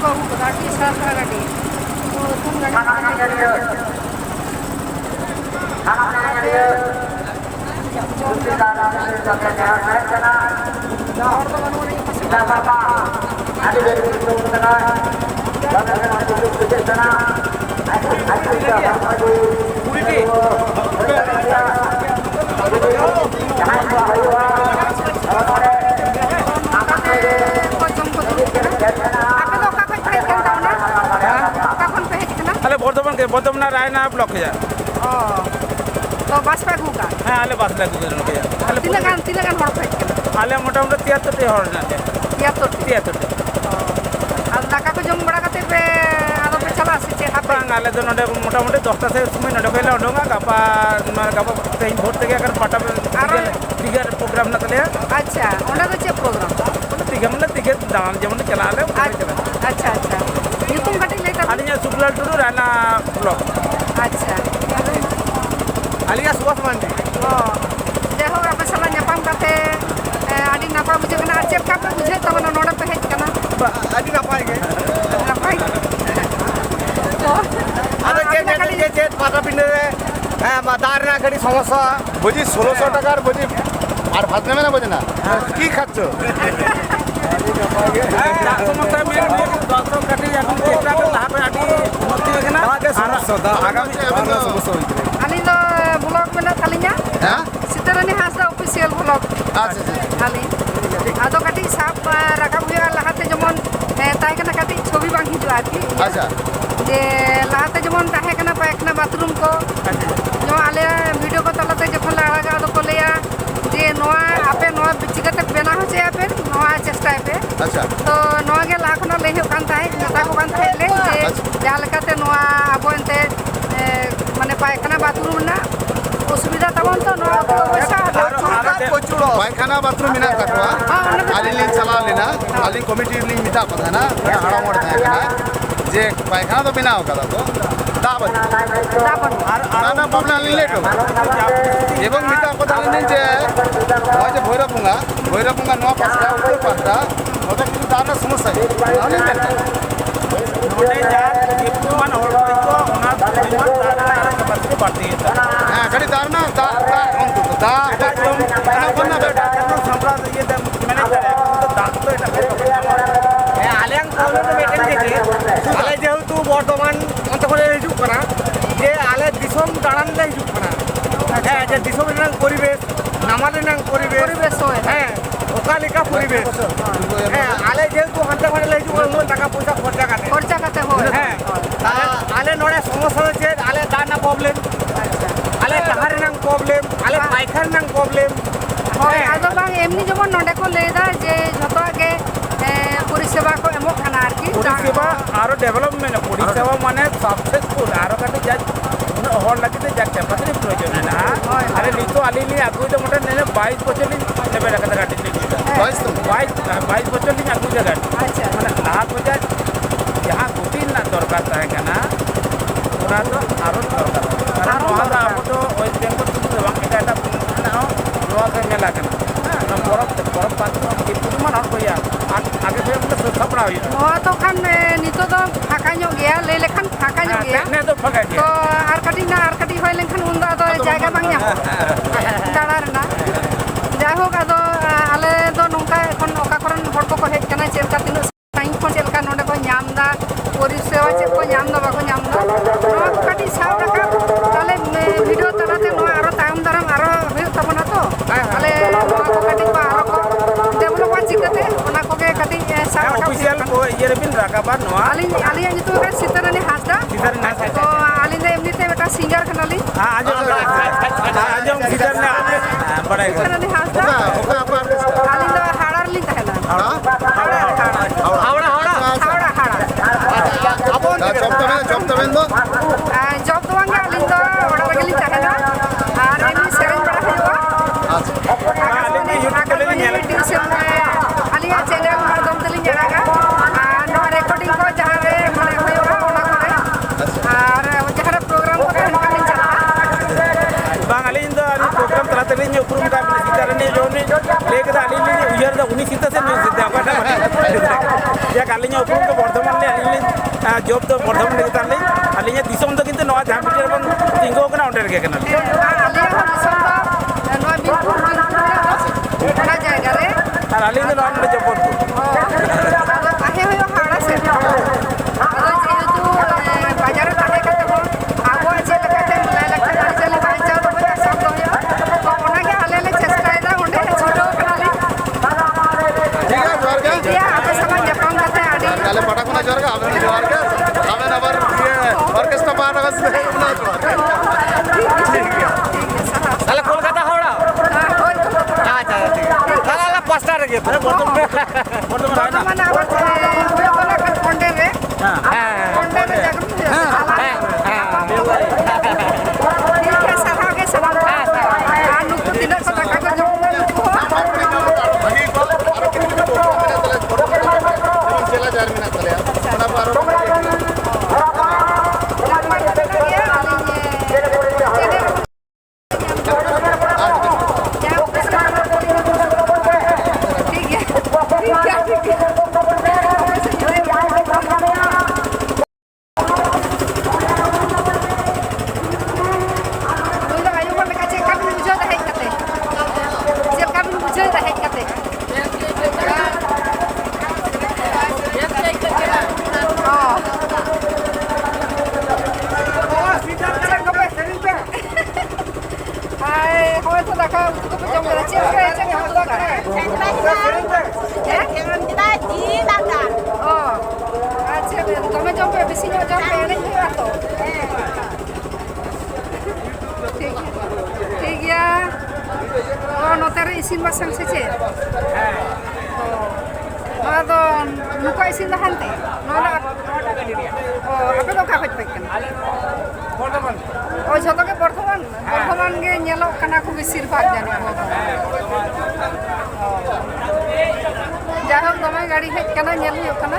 को गाड़ी साफ करा गाड़ी तो तुम बर्धमान रायना ब्लॉक है तो बस पे घूका हाँ आले बस लगे तीन गान हड़ पे आले मोटामुटी 73 हड़ ना 73 और दाका को जम बड़ा करते पे आदो पे चला से हापे आले तो नोडे मोटामुटी 10टा से समय नोडे पहले उडोंगा गापा तेज भोर तक अगर पाटा दिघा प्रोग्राम ना तले अच्छा ओना तो चे प्रोग्राम दिघा मतलब दिघा दाम जेमन चला आले अच्छा अच्छा ᱧᱩᱛᱩᱢ ᱠᱟᱹᱴᱤᱡ ᱞᱟᱹᱭ ᱛᱟᱵᱚᱱ ᱟᱹᱞᱤᱧᱟᱜ ᱥᱩᱠᱞᱟᱞ ᱴᱩᱰᱩ ᱨᱟᱭᱱᱟ ᱵᱞᱚᱠ ᱟᱪᱪᱷᱟ ᱟᱹᱞᱤᱧᱟᱜ ᱥᱩᱵᱷᱟᱥ ᱢᱟᱱᱰᱤ ᱡᱟᱭᱦᱳᱠ ᱟᱯᱮ ᱥᱟᱞᱟᱜ ᱧᱟᱯᱟᱢ ᱠᱟᱛᱮ ᱟᱹᱰᱤ ᱱᱟᱯᱟᱭ ᱵᱩᱡᱷᱟᱹᱜ ᱠᱟᱱᱟ ᱟᱨ ᱪᱮᱫ ᱞᱮᱠᱟ ᱯᱮ ᱵᱩᱡᱷᱟᱹᱣ ᱛᱟᱵᱚᱱᱟ ᱱᱚᱰᱮ ᱯᱮ ᱦᱮᱡ ᱠᱟᱱᱟ ᱟᱹᱰᱤ ᱱᱟᱯᱟᱭ ᱜᱮ ᱱᱟᱯᱟᱭ ᱟᱫᱚ ᱪᱮᱫ ᱯᱟᱛᱟ ᱯᱤᱸᱰᱟᱹ ᱨᱮ ᱫᱟᱜ ᱨᱮᱱᱟᱜ ᱠᱟᱹᱴᱤᱡ ᱥᱚᱢᱚᱥᱥᱟ ᱵᱩঝি 1600 টাকার বুঝি আর ভাত নেবে না বোঝে না কি খাচ্ছ সমস্যা মেন দর্শক কাটিয়ে এখন চেষ্টা করে লাভ আটি ভর্তি হয়ে না আগামী সমস্যা হইতে আলিং দো ব্লগ মেনা তালিঙা হ্যাঁ সিতারানি হাসদা অফিসিয়াল ব্লগ আচ্ছা আলিং আদো কাটি সাপ রাকাব হুয়া লাহাতে যেমন তাই কানা কাটি ছবি বাং হিজুয়া আর কি আচ্ছা যে লাহাতে যেমন তাহে কানা পায়খানা বাথরুম को যেমন আলে ভিডিও को তলাতে যখন লাগাগা আদো को लेया যে নোয়া আপে নোয়া চিকাতে বেনা হচ্ছে আপে নোয়া চেষ্টা আপে আচ্ছা তো নোয়া গে লাখনো লে হুᱭᱩᱜ ᱠᱟᱱ ᱛᱟᱦᱮᱸ ᱢᱮᱛᱟ ᱠᱚ ᱠᱟᱱ ᱛᱟᱦᱮᱸ ᱞᱮ ᱡᱮ ᱡᱟᱦᱟᱸ ᱞᱮᱠᱟᱛᱮ ᱱᱚᱣᱟ ᱟᱵᱚ ᱮᱱᱛᱮ ᱢᱟᱱᱮ ᱯᱟᱭᱠᱷᱟᱱᱟ ᱵᱟᱛᱷᱨᱩᱢ ᱨᱮᱱᱟᱜ অসুবিধা তখন তো নোয়া পয়সা পায়খানা বাথরুম মেনা থাকবা আলিং লিং চালাও লেনা আলিং কমিটি লিং মিটা কথা না হাড়া মড় থাকে না যে পায়খানা তো বেনাও কাদা তো দাবন আর নানা প্রবলেম লিং লেট এবং মিটা কথা লিং যে ওই যে ভৈরবঙ্গা নোয়া পাঁচটা উত্তর পাঁচটা ওটা কিন্তু দাঁড়ানোর সমস্যা অনেক মান হল ওনার পরিমাণ দাঁড়ানোর ক্যাপাসিটি বাড়তে হ্যাঁ খালি দাঁড়ানো অন্তত বন্যা বেটা সম্প্রাদ ইয়ে ম্যানেজ দাঁত তো এটা আলিয়াং প্রবলেম মেটেন থেকে আলে যেহেতু বর্তমান অন্তরে হিজুক করা যে আলে দিশম দাঁড়ান লে হিজুক করা হ্যাঁ যে দিশম রেনাং পরিবেশ নামাল রেনাং পরিবেশ হ্যাঁ ওকালিকা পরিবেশ হ্যাঁ আলে যেহেতু হাতে ঘরে লে হিজুক উন টাকা পয়সা খরচা কাটে হ্যাঁ আলে নড়ে সমস্যা হচ্ছে আলে দাঁড় না প্রবলেম আলে টাহার রেনাং প্রবলেম আলে পায়খানা রেনাং প্রবলেম হয় আদো বাং এমনি যেমন নডে কো লেদা যে যত আগে পরিষেবা কো এমক খানা আর কি পরিষেবা আরো ডেভেলপমেন্ট পরিষেবা মানে সাকসেসফুল আরো কাটি যা হল লাগিতে যা ক্যাপাসিটি প্রয়োজন না আরে লিতো আলিলি আগু তো মোটা নেনে 22 বছর লিন নেবে রাখা গাড়ি 22 বছর লিন আগু যা গাড়ি আচ্ছা মানে লাভ হয়ে যায় যাহা গতি না দরকার থাকে না ওরা তো আরো দরকার কারণ ওরা আবো তো ওই বেঙ্গল থেকে বাং এটা নোয়া কে মেলা কেনা না বরফ পাত কি পরিমাণ হল কইয়া আগে ফের মতো সাপড়া হইয়া নোয়া তো খান নিতো তো ফাঁকা ñok গিয়া লে লেখান ফাঁকা ñok গিয়া নে তো ফাঁকা তো আর কাটি হয় লেখান উন দো জায়গা বাং ñamো দাঁড়া রেনা যাই হোক আদো আলে তো নঙ্কা এখন ওকা করেন হড় को হেজ কানা চেল কা তিনো টাইম কোন চেল কা নডে को ñam da পরিষেবা চেল को ñam da বাকো ñam da নোয়া কাটি সাব রাখা তাহলে ভিডিও তালাতে নোয়া আরো তায়ম দারাম আরো ᱦᱩᱭᱩᱜ ᱛᱟᱵᱚᱱᱟ তো আলে নোয়া को কাটি পা আরো ডেভেলপ চিকাতে ওনা কোগে কাটি সাব রাখা অফিশিয়াল কো ইয়ের বিন রাখাবার নোয়া আলিয়া নিতো কা সিতারানি হাসদা তো আলিন এমনিতে বেটা সিঙ্গার খানালি আজম সিটার ने बड़ा है সিতারানি হাসদা আলিন দো হাড়ার লিং তাহেনা হাওড়া আপন জব তবেন তো জব তো বাঙ্গা আলিন দো ওড়া লাগলি তাহেনা আর এমনি সেরেন বড়া হইবা আচ্ছা আলিন ইউটিউব চ্যানেল নিয়ে টিউশন আলিয়া চ্যানেল মাধ্যম তেলি জায়গা আর নো রেকর্ডিং को जहां रे মানে হইবা ওনা করে আর जहां प्रोग्राम को কালিন চালা bang alin do ali program terakhir ini uprum ka bicara ni joni leke da alin ni uyar da uni kita se ni apa ya kalinya uprum ke bordhaman ni ᱡᱚᱵ ᱫᱚ ᱵᱚᱨᱫᱷᱚᱢᱟᱱ ᱨᱮᱜᱮ ᱛᱟᱞᱤᱧ ᱟᱹᱞᱤᱧᱟᱜ ᱫᱤᱥᱚᱢ ᱫᱚ ᱠᱤᱱᱛᱩ ᱱᱚᱣᱟ ᱡᱟᱦᱟᱸ ᱯᱤᱴᱷᱟᱹ ᱨᱮᱵᱚᱱ ᱛᱤᱸᱜᱩ ᱟᱠᱟᱱᱟ ᱚᱸᱰᱮ ᱨᱮᱜᱮ ᱠᱟᱱᱟᱞᱤᱧ ᱟᱞᱮᱭᱟᱜ ᱦᱚᱸ ᱫᱤᱥᱚᱢ ᱫᱚ ᱱᱚᱣᱟ ᱵᱤᱨᱵᱷᱩᱢ ᱚᱱᱟ ᱡᱟᱭᱜᱟ ᱨᱮ ᱟᱨ ᱟᱹᱞᱤᱧ ᱫᱚ ᱱᱚᱣᱟ ᱱᱚᱰᱮ ᱡᱚᱵᱚᱞᱯᱩᱨ ᱟᱫᱚ ᱛᱟᱦᱮᱸ ᱦᱩᱭᱩᱜ ᱦᱟᱣᱲᱟ ᱥᱮᱫ ᱟᱫᱚ ᱡᱮᱦᱮᱛᱩ ᱵᱟᱡᱟᱨ ᱨᱮ ᱛᱟᱦᱮᱸ ᱠᱟᱛᱮ ᱦᱚᱸ ᱟᱵᱚᱣᱟᱜ ᱪᱮᱫ ᱞᱮᱠᱟᱛᱮ ᱞᱟᱭᱼᱞᱟᱠᱪᱟᱨ ᱟᱹᱨᱤᱪᱟᱹᱞᱤ ᱵᱟᱧᱪᱟᱣ ᱫᱚᱦᱚᱭᱟ ᱥᱟᱵ ᱫᱚᱦᱚᱭᱟ ᱛᱚ ᱚᱱᱟᱜᱮ ᱟᱞᱮ ᱞᱮ ᱪᱮᱥᱴᱟᱭᱮᱫᱟ ᱚᱸᱰᱮ ᱞᱮ ᱪᱷᱩᱴᱟᱹᱣ ᱠᱟᱱᱟᱞᱮ ᱴᱷᱤᱠ ᱜᱮᱭᱟ ᱟᱯᱮ ᱥᱟᱞᱟᱜ ᱧᱟᱯᱟᱢ ᱠᱟᱛᱮ ᱟᱹᱰᱤ ᱟᱞᱮ ᱯᱟᱴᱟ ᱠᱷᱚᱱᱟᱜ ᱡᱚᱦᱟᱨ ᱜᱮ ᱟᱵᱮᱱ ᱡᱚᱦᱟর ᱜᱮ আবেন আবার অর্কেস্ট্রা পাঠ হবে তাহলে কলকাতা হাওড়া আচ্ছা ঠিক আছে তাহলে আলা 5টা রে গিয়ে বর্ধমান হয় না বর্তমানে আবার হয়ে গেল এখন কন্ডে রে হ্যাঁ কন্ডে রে জায়গা ঠিক আছে সারাও গে সালাম আর নুকু দিলে তো টাকা কো জমা নুকু ভাগি কল আর কিছু যেমন জেলা যার মিনা চলে ওনা পারো হয়তো দেখা উত্তর জমা যাচ্ছে ও আচ্ছা তুমি জমবে বেশি জমবে এলেই হইবা তো ঠিক গিয়া ও নতে রে ইসিন বাসang se che nada do nuko isin da hante nada o ape do ka hoj pe kan Bardhaman O ঝতকে Bardhaman gay ñelok kana ko বেশির ভাগ জানি যাই হোক দমে গাড়ি হেজ kana ñel হইuk kana